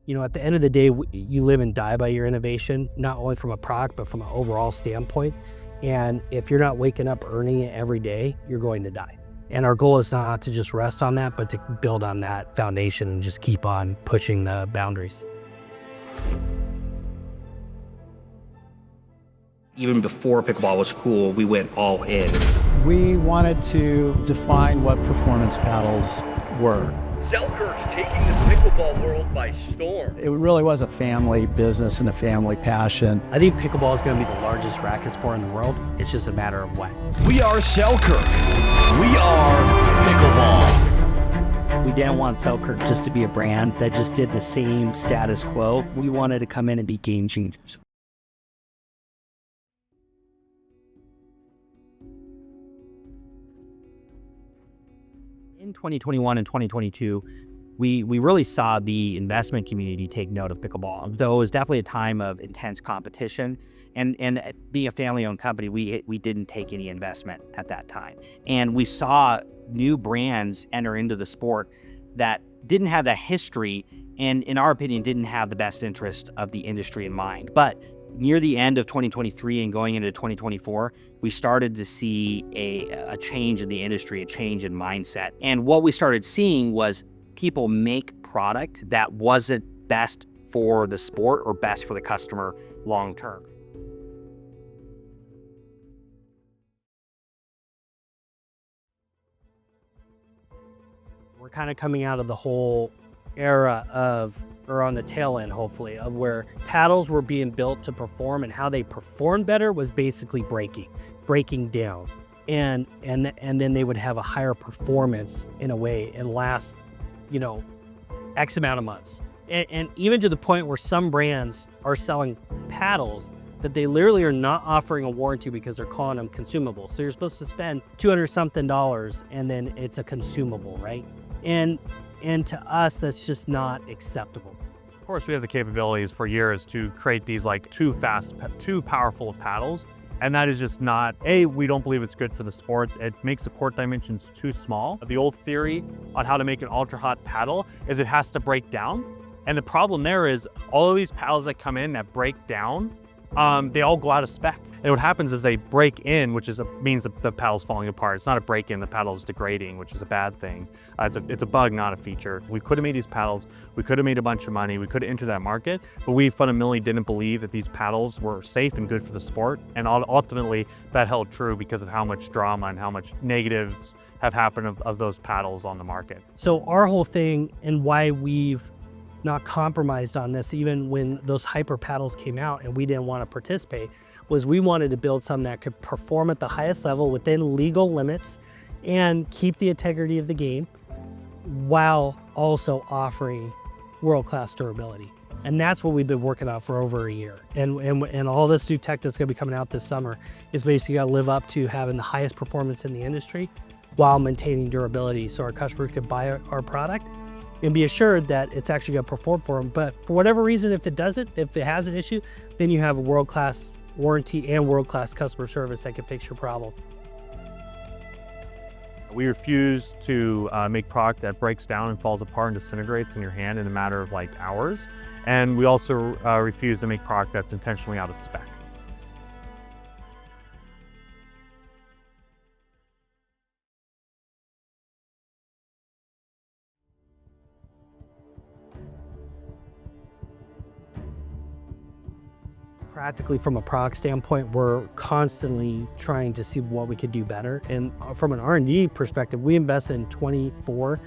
At the end of the day, you live and die by your innovation, not only from a product, but from an overall standpoint. And if you're not waking up earning it every day, you're going to die. And our goal is not to just rest on that, but to build on that foundation and just keep on pushing the boundaries. Even before pickleball was cool, we went all in. We wanted to define what performance paddles were. Selkirk's taking the pickleball world by storm. It really was a family business and a family passion. I think pickleball is going to be the largest racket sport in the world. It's just a matter of when. We are Selkirk. We are pickleball. We didn't want Selkirk just to be a brand that just did the same status quo. We wanted to come in and be game changers. In 2021 and 2022, we really saw the investment community take note of pickleball. So it was definitely a time of intense competition. And being a family-owned company, we didn't take any investment at that time. And we saw new brands enter into the sport that didn't have that history and, in our opinion, didn't have the best interest of the industry in mind. But near the end of 2023 and going into 2024, we started to see a change in the industry, a change in mindset. And what we started seeing was people make product that wasn't best for the sport or best for the customer long term. We're kind of coming out of the whole era or on the tail end, hopefully, of where paddles were being built to perform, and how they performed better was basically breaking down. And then they would have a higher performance in a way and last, X amount of months. And even to the point where some brands are selling paddles that they literally are not offering a warranty because they're calling them consumables. So you're supposed to spend $200 something and then it's a consumable, right? And to us, that's just not acceptable. Of course, we have the capabilities for years to create these too powerful paddles. And that is just not, we don't believe it's good for the sport. It makes the court dimensions too small. The old theory on how to make an ultra hot paddle is it has to break down. And the problem there is all of these paddles that come in that break down, they all go out of spec. And what happens is they break in, which means the paddle's falling apart. It's not a break in, the paddle's degrading, which is a bad thing. It's a bug, not a feature. We could have made these paddles, we could have made a bunch of money, we could have entered that market, but we fundamentally didn't believe that these paddles were safe and good for the sport. And ultimately that held true because of how much drama and how much negatives have happened of those paddles on the market. So our whole thing, and why we've not compromised on this, even when those hyper paddles came out and we didn't want to participate, was we wanted to build something that could perform at the highest level within legal limits and keep the integrity of the game while also offering world-class durability. And that's what we've been working on for over a year. And all this new tech that's gonna be coming out this summer is basically gotta live up to having the highest performance in the industry while maintaining durability, so our customers can buy our product and be assured that it's actually gonna perform for them. But for whatever reason, if it has an issue, then you have a world-class warranty and world-class customer service that can fix your problem. We refuse to make product that breaks down and falls apart and disintegrates in your hand in a matter of hours. And we also refuse to make product that's intentionally out of spec. Practically, from a product standpoint, we're constantly trying to see what we could do better. And from an R&D perspective, we invested in 24,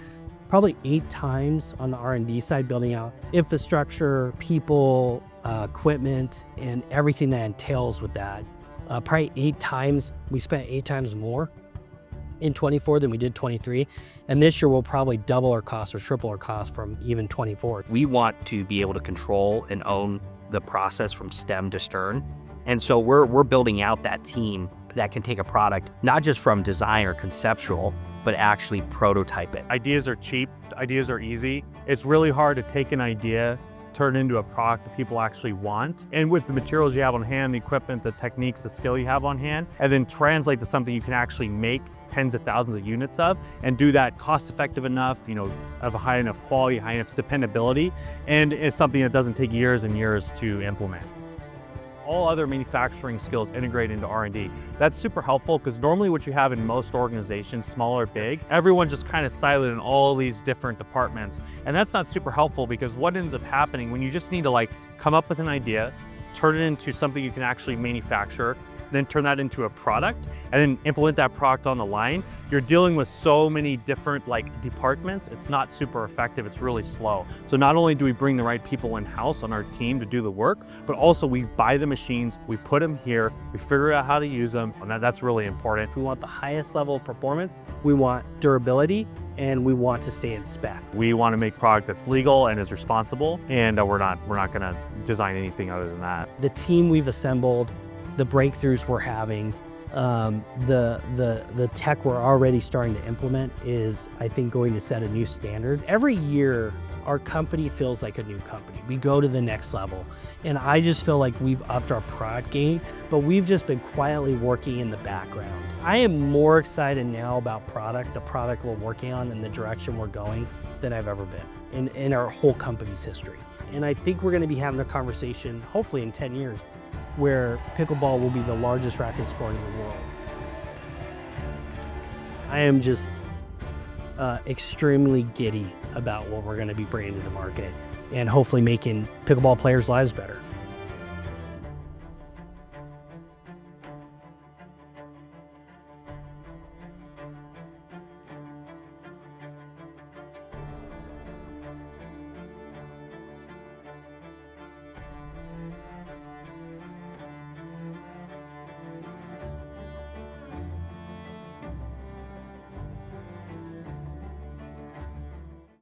probably 8 times on the R&D side, building out infrastructure, people, equipment, and everything that entails with that. Probably 8 times, we spent 8 times more in 24 than we did 23. And this year we'll probably double our cost or triple our cost from even 24. We want to be able to control and own the process from stem to stern. And so we're building out that team that can take a product, not just from design or conceptual, but actually prototype it. Ideas are cheap, ideas are easy. It's really hard to take an idea, turn it into a product that people actually want. And with the materials you have on hand, the equipment, the techniques, the skill you have on hand, and then translate to something you can actually make tens of thousands of units of, and do that cost effective enough, of a high enough quality, high enough dependability, and it's something that doesn't take years and years to implement. All other manufacturing skills integrate into R&D. That's super helpful because normally what you have in most organizations, small or big, everyone just kind of siloed in all these different departments. And that's not super helpful because what ends up happening when you just need to come up with an idea, turn it into something you can actually manufacture, then turn that into a product, and then implement that product on the line, you're dealing with so many different departments. It's not super effective, it's really slow. So not only do we bring the right people in-house on our team to do the work, but also we buy the machines, we put them here, we figure out how to use them, and that's really important. We want the highest level of performance, we want durability, and we want to stay in spec. We want to make product that's legal and is responsible, and we're not gonna design anything other than that. The team we've assembled, the breakthroughs we're having, the tech we're already starting to implement is, I think, going to set a new standard. Every year, our company feels like a new company. We go to the next level. And I just feel like we've upped our product game, but we've just been quietly working in the background. I am more excited now about the product we're working on and the direction we're going than I've ever been in our whole company's history. And I think we're gonna be having a conversation, hopefully in 10 years, where pickleball will be the largest racket sport in the world. I am just extremely giddy about what we're going to be bringing to the market and hopefully making pickleball players' lives better.